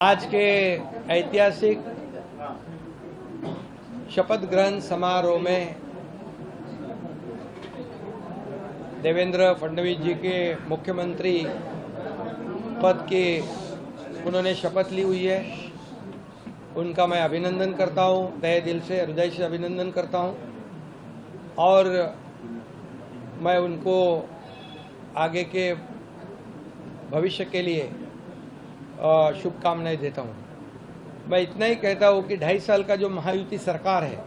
आज के ऐतिहासिक शपथ ग्रहण समारोह में देवेंद्र फडणवीस जी के मुख्यमंत्री पद की उन्होंने शपथ ली हुई है। उनका मैं अभिनंदन करता हूं, तहे दिल से हृदय से अभिनंदन करता हूं और मैं उनको आगे के भविष्य के लिए शुभकामनाएं देता हूं। मैं इतना ही कहता हूं कि 2.5 साल का जो महायुति सरकार है,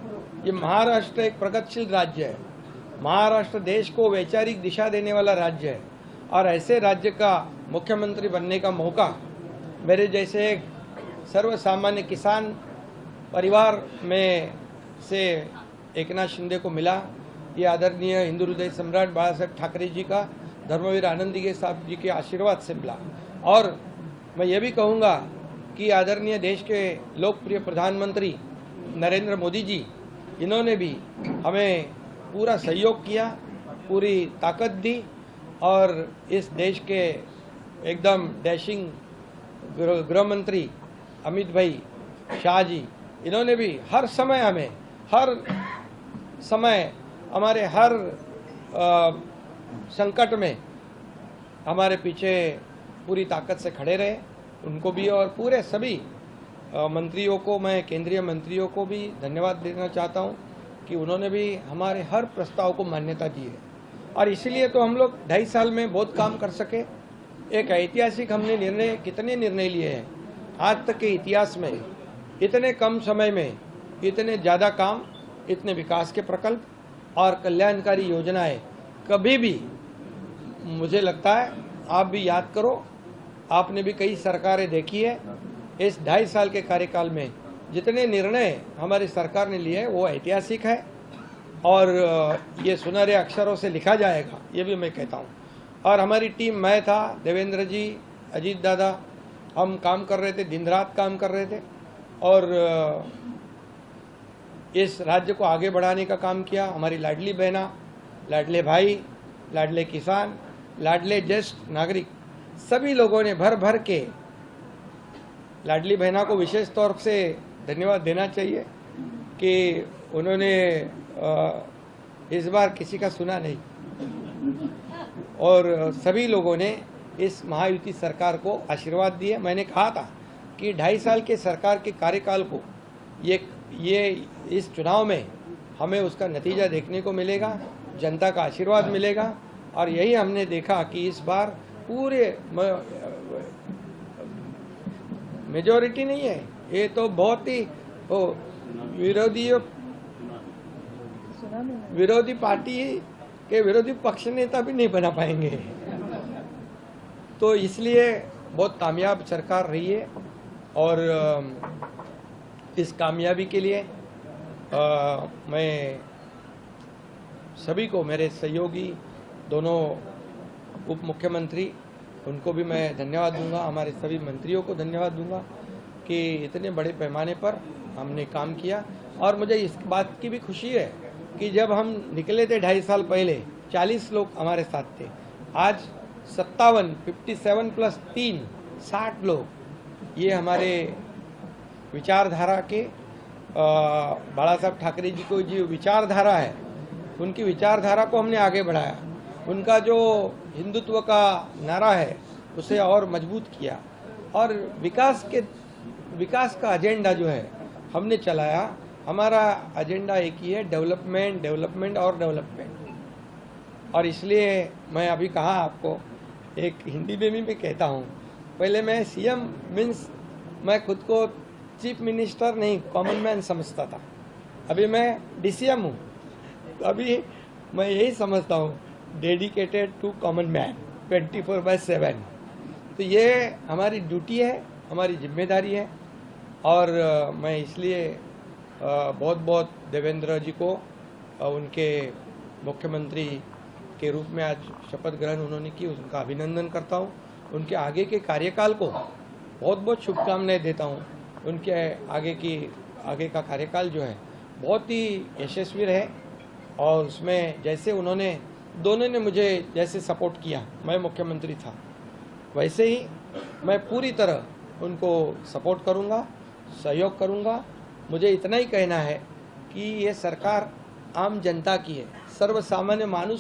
ये महाराष्ट्र एक प्रगतिशील राज्य है। महाराष्ट्र देश को वैचारिक दिशा देने वाला राज्य है और ऐसे राज्य का मुख्यमंत्री बनने का मौका मेरे जैसे एक सर्वसामान्य किसान परिवार में से एकनाथ शिंदे को मिला। ये आदरणीय हिंदू हृदय सम्राट बाला साहेब ठाकरे जी का, धर्मवीर आनंदीगे साहब जी के आशीर्वाद से मिला। और मैं ये भी कहूँगा कि आदरणीय देश के लोकप्रिय प्रधानमंत्री नरेंद्र मोदी जी, इन्होंने भी हमें पूरा सहयोग किया, पूरी ताकत दी और इस देश के एकदम डैशिंग गृह मंत्री अमित भाई शाह जी, इन्होंने भी हर समय हमारे हर संकट में हमारे पीछे पूरी ताकत से खड़े रहे। उनको भी और पूरे सभी मंत्रियों को, मैं केंद्रीय मंत्रियों को भी धन्यवाद देना चाहता हूं कि उन्होंने भी हमारे हर प्रस्ताव को मान्यता दी है और इसीलिए तो हम लोग 2.5 साल में बहुत काम कर सके। एक ऐतिहासिक हमने कितने निर्णय लिए हैं आज तक के इतिहास में। इतने कम समय में इतने ज़्यादा काम, इतने विकास के प्रकल्प और कल्याणकारी योजनाएं कभी भी, मुझे लगता है आप भी याद करो, आपने भी कई सरकारें देखी है। इस 2.5 साल के कार्यकाल में जितने निर्णय हमारी सरकार ने लिए हैं वो ऐतिहासिक है और ये सुनहरे अक्षरों से लिखा जाएगा, ये भी मैं कहता हूँ। और हमारी टीम, मैं था, देवेंद्र जी, अजीत दादा, हम काम कर रहे थे, दिन रात काम कर रहे थे और इस राज्य को आगे बढ़ाने का काम किया। हमारी लाडली बहना, लाडले भाई, लाडले किसान, लाडले ज्येष्ठ नागरिक, सभी लोगों ने भर भर के, लाडली बहना को विशेष तौर से धन्यवाद देना चाहिए कि उन्होंने इस बार किसी का सुना नहीं और सभी लोगों ने इस महायुति सरकार को आशीर्वाद दिए। मैंने कहा था कि 2.5 साल के सरकार के कार्यकाल को ये इस चुनाव में हमें उसका नतीजा देखने को मिलेगा, जनता का आशीर्वाद मिलेगा और यही हमने देखा कि इस बार पूरे मेजॉरिटी नहीं है, ये तो बहुत ही विरोधी पार्टी के विरोधी पक्ष नेता भी नहीं बना पाएंगे। तो इसलिए बहुत कामयाब सरकार रही है और इस कामयाबी के लिए मैं सभी को, मेरे सहयोगी दोनों उप मुख्यमंत्री, उनको भी मैं धन्यवाद दूंगा, हमारे सभी मंत्रियों को धन्यवाद दूंगा कि इतने बड़े पैमाने पर हमने काम किया। और मुझे इस बात की भी खुशी है कि जब हम निकले थे 2.5 साल पहले 40 लोग हमारे साथ थे, आज 57 प्लस 3 60 लोग। ये हमारे विचारधारा के बाला साहब ठाकरे जी को जो विचारधारा है, उनकी विचारधारा को हमने आगे बढ़ाया। उनका जो हिंदुत्व का नारा है उसे और मजबूत किया और विकास का एजेंडा जो है हमने चलाया। हमारा एजेंडा एक ही है, डेवलपमेंट, डेवलपमेंट और डेवलपमेंट। और इसलिए मैं अभी कहा आपको, एक हिंदी में भी मैं कहता हूँ, पहले मैं सीएम मीन्स मैं खुद को चीफ मिनिस्टर नहीं, कॉमन मैन समझता था। अभी मैं डीसीएम हूँ, अभी मैं यही समझता हूँ, डेडिकेटेड टू कॉमन मैन 24/7। तो ये हमारी ड्यूटी है, हमारी जिम्मेदारी है और मैं इसलिए बहुत बहुत देवेंद्र जी को उनके मुख्यमंत्री के रूप में आज शपथ ग्रहण उन्होंने की, उनका अभिनंदन करता हूँ। उनके आगे के कार्यकाल को बहुत बहुत शुभकामनाएं देता हूँ। उनके आगे का कार्यकाल जो है बहुत ही यशस्वी रहे और उसमें जैसे उन्होंने, दोनों ने मुझे जैसे सपोर्ट किया, मैं मुख्यमंत्री था, वैसे ही मैं पूरी तरह उनको सपोर्ट करूंगा, सहयोग करूंगा। मुझे इतना ही कहना है कि ये सरकार आम जनता की है, सर्वसामान्य मानुष